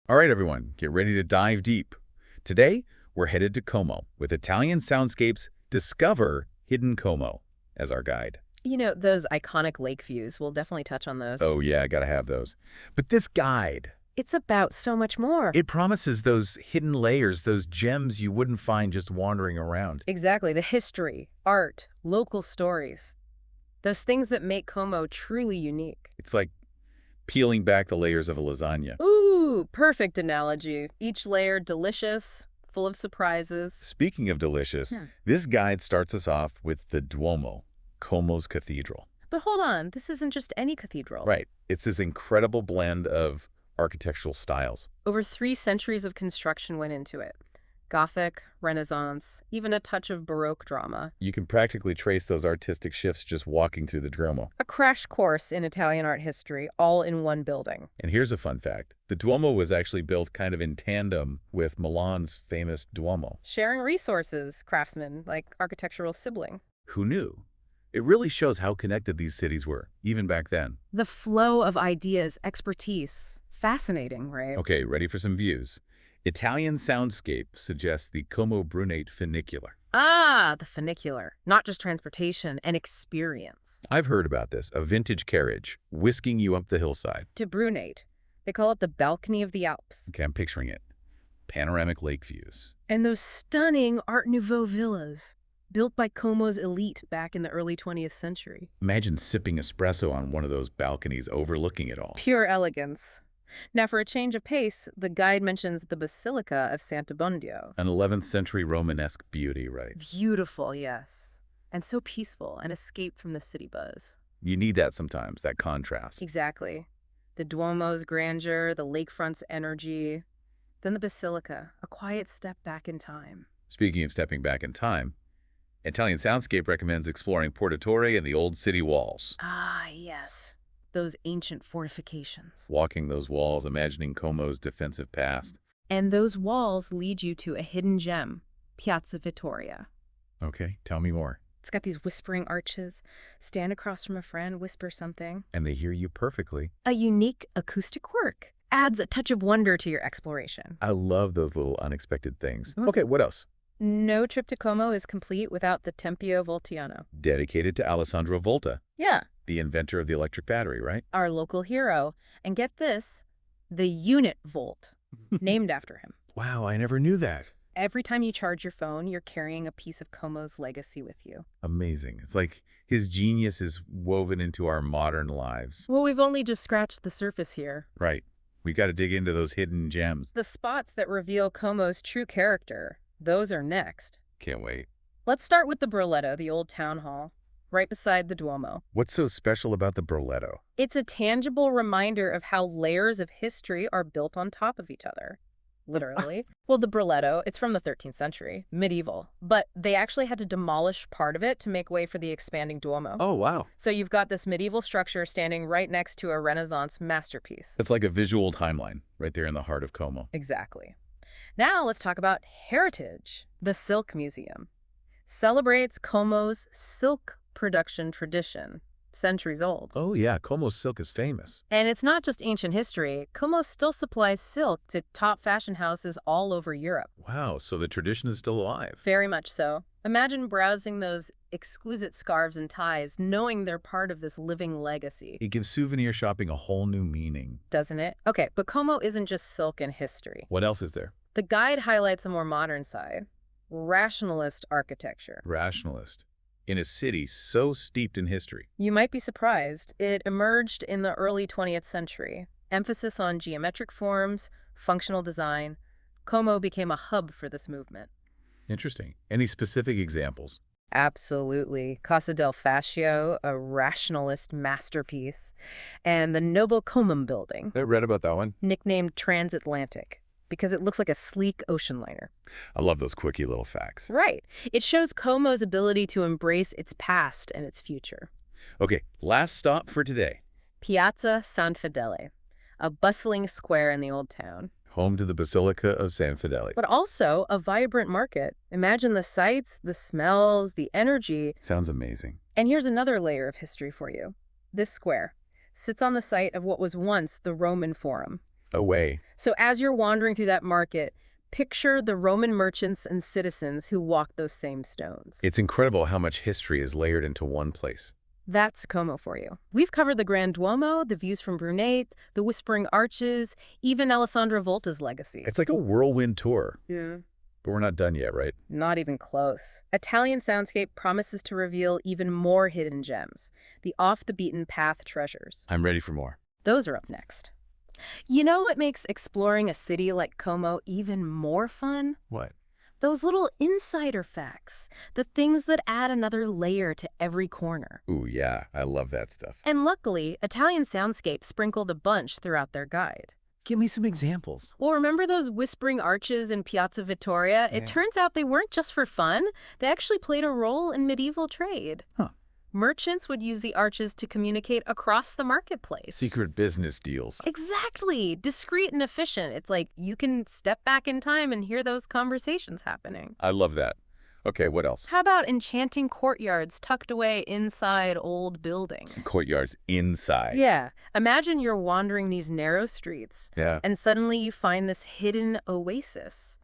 All right, everyone, get ready to dive deep. Today, we're headed to Como with Italian Soundscape's Discover Hidden Como as our guide. You know, those iconic lake views, we'll definitely touch on those. Oh yeah, gotta have those. But this guide, It's about so much more. it promises those hidden layers, those gems you wouldn't find just wandering around. Exactly, the history, art, local stories. Those things that make Como truly unique. It's like peeling back the layers of a lasagna. Ooh, perfect analogy. Each layer delicious, full of surprises. Speaking of delicious, Hmm. this guide starts us off with the Duomo, Como's cathedral. But hold on, this isn't just any cathedral. Right. It's this incredible blend of architectural styles. Over 3 centuries of construction went into it. Gothic, Renaissance, even a touch of Baroque drama. You can practically trace those artistic shifts just walking through the Duomo. A crash course in Italian art history, all in one building. And here's a fun fact. The Duomo was actually built kind of in tandem with Milan's famous Duomo. Sharing resources, craftsmen, like architectural sibling. Who knew? It really shows how connected these cities were, even back then. The flow of ideas, expertise. Fascinating, right? Okay, ready for some views. Italian Soundscape suggests the Como Brunate funicular. Ah, the funicular. Not just transportation, an experience. I've heard about this, a vintage carriage whisking you up the hillside. To Brunate. They call it the balcony of the Alps. Okay, I'm picturing it. Panoramic lake views. And those stunning Art Nouveau villas, built by Como's elite back in the early 20th century. Imagine sipping espresso on one of those balconies overlooking it all. Pure elegance. Now, for a change of pace, the guide mentions the Basilica of Santa Bondio. An 11th century Romanesque beauty, right? Beautiful, yes. And so peaceful, an escape from the city buzz. You need that sometimes, that contrast. Exactly. The Duomo's grandeur, the lakefront's energy. Then the Basilica, a quiet step back in time. Speaking of stepping back in time, Italian Soundscape recommends exploring Porta Torre and the old city walls. Ah, yes. Those ancient fortifications. Walking those walls, imagining Como's defensive past. And those walls lead you to a hidden gem, Piazza Vittoria. Okay, tell me more. It's got these whispering arches. Stand across from a friend, whisper something. And they hear you perfectly. A unique acoustic work. Adds a touch of wonder to your exploration. I love those little unexpected things. Mhm. Okay, what else? No trip to Como is complete without the Tempio Voltiano. Dedicated to Alessandro Volta, Yeah, the inventor of the electric battery, right? our local hero. And get this, the unit volt, named after him. Wow, I never knew that. Every time you charge your phone, you're carrying a piece of Como's legacy with you. Amazing. It's like his genius is woven into our modern lives. Well, we've only just scratched the surface here. Right. We got to dig into those hidden gems. The spots that reveal Como's true character, those are next. Can't wait. Let's start with the Burletto, the old town hall, right beside the Duomo. What's so special about the Burletto? It's a tangible reminder of how layers of history are built on top of each other. Literally. Well, the Burletto, it's from the 13th century, medieval. But they actually had to demolish part of it to make way for the expanding Duomo. Oh, wow. So you've got this medieval structure standing right next to a Renaissance masterpiece. It's like a visual timeline right there in the heart of Como. Exactly. Now let's talk about heritage. The Silk Museum celebrates Como's silk production tradition, centuries old. Oh, yeah. Como's silk is famous. And it's not just ancient history. Como still supplies silk to top fashion houses all over Europe. Wow, so the tradition is still alive. Very much so. Imagine browsing those exquisite scarves and ties, knowing they're part of this living legacy. It gives souvenir shopping a whole new meaning. Doesn't it? Okay, but Como isn't just silk and history. What else is there? The guide highlights a more modern side. Rationalist architecture. Rationalist. In a city so steeped in history. You might be surprised. It emerged in the early 20th century. Emphasis on geometric forms, functional design. Como became a hub for this movement. Interesting. Any specific examples? Absolutely. Casa del Fascio, a rationalist masterpiece, and the Novo Comum building, I read about that one. nicknamed Transatlantic, because it looks like a sleek ocean liner. I love those quickie little facts. Right. It shows Como's ability to embrace its past and its future. Okay, last stop for today. Piazza San Fedele, a bustling square in the old town, Home to the Basilica of San Fedele. but also a vibrant market. Imagine the sights, the smells, the energy. Sounds amazing. And here's another layer of history for you. This square sits on the site of what was once the Roman Forum. away. So as you're wandering through that market, picture the Roman merchants and citizens who walked those same stones. It's incredible how much history is layered into one place. That's Como for you. We've covered the Grand Duomo, the views from Brunate, the Whispering Arches, even Alessandro Volta's legacy. It's like a whirlwind tour. Yeah. But we're not done yet, right? Not even close. Italian Soundscape promises to reveal even more hidden gems, the off-the-beaten-path treasures. I'm ready for more. Those are up next. You know what makes exploring a city like Como even more fun? What? Those little insider facts, the things that add another layer to every corner. Ooh, yeah, I love that stuff. And luckily, Italian Soundscape sprinkled a bunch throughout their guide. Give me some examples. Well, remember those whispering arches in Piazza Vittoria? Yeah. It turns out they weren't just for fun. They actually played a role in medieval trade. Huh. Merchants would use the arches to communicate across the marketplace. Secret business deals. Exactly. Discreet and efficient. It's like you can step back in time and hear those conversations happening. I love that. Okay, what else? How about enchanting courtyards tucked away inside old buildings? Courtyards inside. Yeah. Imagine you're wandering these narrow streets, Yeah. and suddenly you find this hidden oasis,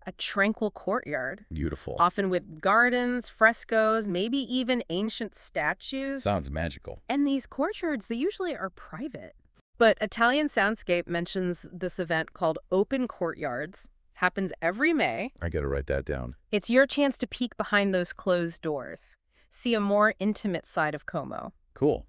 a tranquil courtyard, Beautiful. often with gardens, frescoes, maybe even ancient statues. Sounds magical. And these courtyards, they usually are private. But Italian Soundscape mentions this event called Open Courtyards. Happens every May. I gotta write that down. It's your chance to peek behind those closed doors, see a more intimate side of Como. Cool.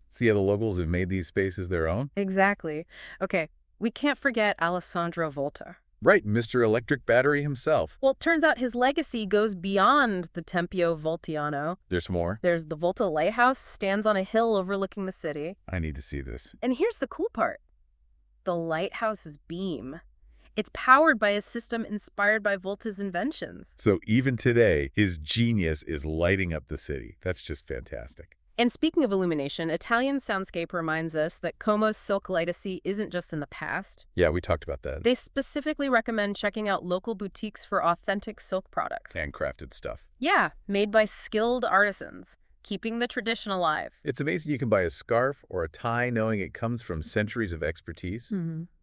See how the locals have made these spaces their own? Exactly. Okay, we can't forget Alessandro Volta. Right, Mr. Electric Battery himself. Well, it turns out his legacy goes beyond the Tempio Voltiano. There's more? There's the Volta Lighthouse, stands on a hill overlooking the city. I need to see this. And here's the cool part. The lighthouse's beam. It's powered by a system inspired by Volta's inventions. So even today, his genius is lighting up the city. That's just fantastic. And speaking of illumination, Italian Soundscape reminds us that Como's silk legacy isn't just in the past. Yeah, we talked about that. They specifically recommend checking out local boutiques for authentic silk products. Handcrafted stuff. Yeah, made by skilled artisans, keeping the tradition alive. It's amazing you can buy a scarf or a tie knowing it comes from centuries of expertise.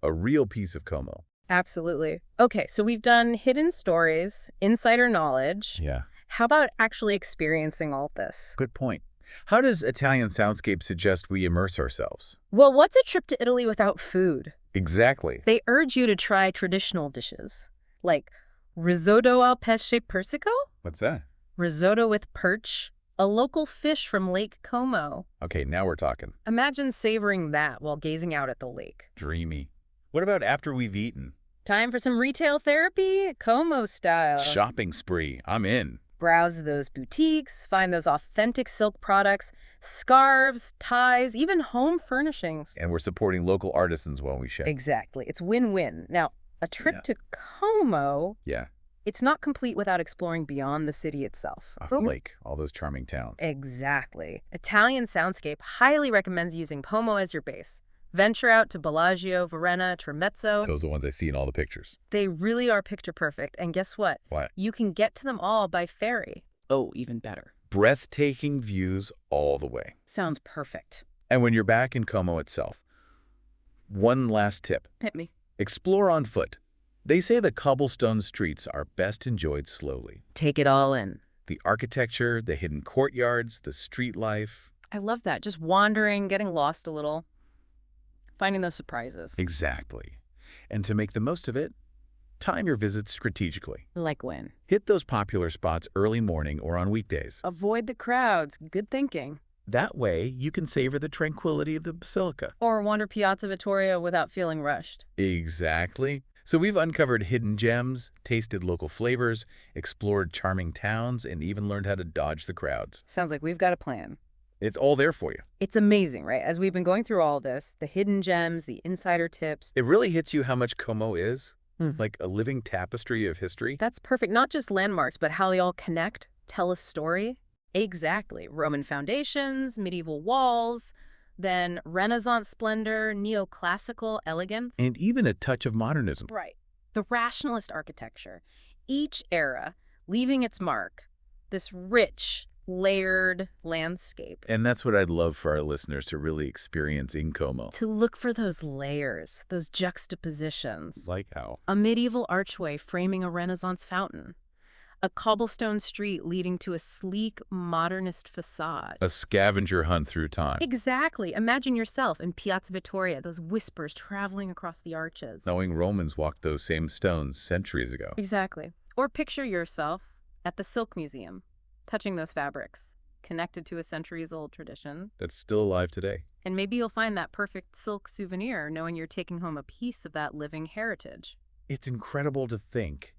A real piece of Como. Absolutely. Okay, so we've done hidden stories, insider knowledge. Yeah. How about actually experiencing all this? Good point. How does Italian Soundscape suggest we immerse ourselves? Well, what's a trip to Italy without food? Exactly. They urge you to try traditional dishes, like risotto al pesce persico? What's that? Risotto with perch, a local fish from Lake Como. Okay, now we're talking. Imagine savoring that while gazing out at the lake. Dreamy. What about after we've eaten? Time for some retail therapy, Como style. Shopping spree. I'm in. Browse those boutiques, find those authentic silk products, scarves, ties, even home furnishings. And we're supporting local artisans while we shop. Exactly. It's win-win. Now, a trip Yeah. to Como, Yeah. it's not complete without exploring beyond the city itself. Off the lake. All those charming towns. Exactly. Italian Soundscape highly recommends using Como as your base. Venture out to Bellagio, Varenna, Tramezzo. Those are the ones I see in all the pictures. They really are picture perfect. And guess what? What? You can get to them all by ferry. Oh, even better. Breathtaking views all the way. Sounds perfect. And when you're back in Como itself, one last tip. Hit me. Explore on foot. They say the cobblestone streets are best enjoyed slowly. Take it all in. The architecture, the hidden courtyards, the street life. I love that. Just wandering, getting lost a little, finding those surprises. Exactly. And to make the most of it, time your visits strategically. Like when? Hit those popular spots early morning or on weekdays. Avoid the crowds. Good thinking. That way, you can savor the tranquility of the basilica. Or wander Piazza Vittoria without feeling rushed. Exactly. So we've uncovered hidden gems, tasted local flavors, explored charming towns, and even learned how to dodge the crowds. Sounds like we've got a plan. It's all there for you. It's amazing, right? As we've been going through all this, the hidden gems, the insider tips. It really hits you how much Como is, Mhm. like a living tapestry of history. That's perfect. Not just landmarks, but how they all connect, tell a story. Exactly. Roman foundations, medieval walls, then Renaissance splendor, neoclassical elegance. And even a touch of modernism. Right. The rationalist architecture. Each era leaving its mark. This rich, layered landscape. And that's what I'd love for our listeners to really experience in Como. To look for those layers, those juxtapositions. Like how? A medieval archway framing a Renaissance fountain. A cobblestone street leading to a sleek, modernist facade. A scavenger hunt through time. Exactly. Imagine yourself in Piazza Vittoria, those whispers traveling across the arches. Knowing Romans walked those same stones centuries ago. Exactly. Or picture yourself at the Silk Museum, touching those fabrics, connected to a centuries-old tradition. That's still alive today. And maybe you'll find that perfect silk souvenir, knowing you're taking home a piece of that living heritage. It's incredible to think.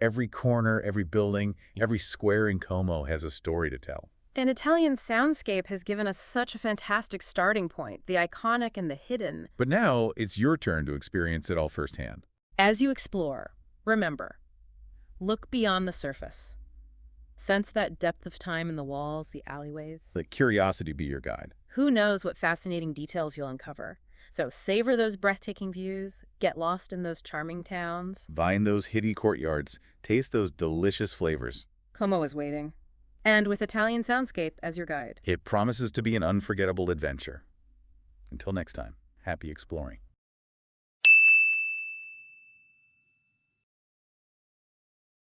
Every corner, every building, every square in Como has a story to tell. And Italian Soundscape has given us such a fantastic starting point, the iconic and the hidden. But now it's your turn to experience it all firsthand. As you explore, remember, look beyond the surface. Sense that depth of time in the walls, the alleyways. Let curiosity be your guide. Who knows what fascinating details you'll uncover. So savor those breathtaking views, get lost in those charming towns. Find those hidden courtyards, taste those delicious flavors. Como is waiting. And with Italian Soundscape as your guide. It promises to be an unforgettable adventure. Until next time, happy exploring.